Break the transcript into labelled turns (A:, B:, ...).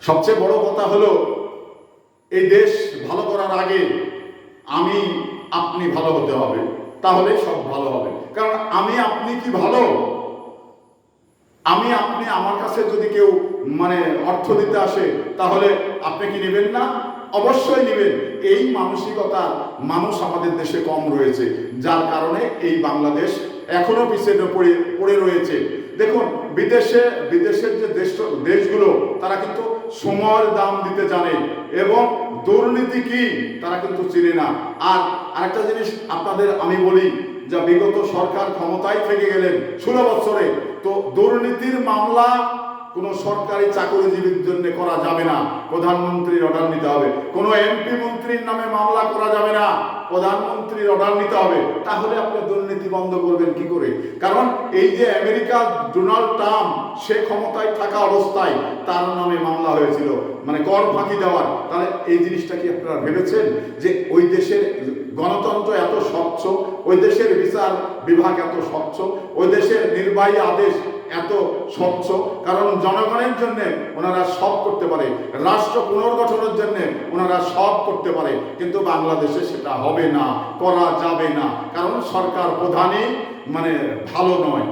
A: সবচেয়ে বড় কথা হলো এই দেশ ভালো করার আগে আমি আপনি ভালো হতে হবে, তাহলে সব ভালো হবে। কারণ আমি আপনি কি ভালো? আমি আপনি আমার কাছে যদি কেউ অর্থ দিতে আসে, তাহলে আপনি কি নেবেন না? অবশ্যই নেবেন। এই মানসিকতা মানুষ আমাদের দেশে কম রয়েছে, যার কারণে এই বাংলাদেশ এখনো পিছিয়ে পড়ে রয়েছে। দেখুন, বিদেশের যে দেশগুলো, তারা কিন্তু সময়ের দাম দিতে জানে এবং দুর্নীতি কি তারা কিন্তু চিনে না। আর আরেকটা জিনিস আপনাদের আমি বলি, যা বিগত সরকার ক্ষমতায় থেকে গেলেন 16 বছরে, তো দুর্নীতির মামলা কোনো সরকারি চাকরিজীবীর জন্য করা যাবে না, প্রধানমন্ত্রীর অর্ডার নিতে হবে। কোনো এমপি মন্ত্রীর নামে মামলা করা যাবে না, প্রধানমন্ত্রীর অর্ডার নিতে হবে। তাহলে আপনি দুর্নীতি বন্ধ করবেন কি করে? কারণ এই যে আমেরিকা ডোনাল্ড ট্রাম্প, সে ক্ষমতায় থাকা অবস্থায় তার নামে মামলা হয়েছিল, কর ফাঁকি দেওয়ার। তাহলে এই জিনিসটা কি আপনারা ভেবেছেন যে ওই দেশের গণতন্ত্র এত স্বচ্ছ, ওই দেশের বিচার বিভাগ এত স্বচ্ছ, ওই দেশের নির্বাহী আদেশ এত স্বচ্ছ? কারণ জনগণের জন্য ওনারা সব করতে পারে, রাষ্ট্র পুনর্গঠনের জন্য ওনারা সব করতে পারে। কিন্তু বাংলাদেশে সেটা হবে না, করা যাবে না, কারণ সরকার প্রধানই ভালো নয়।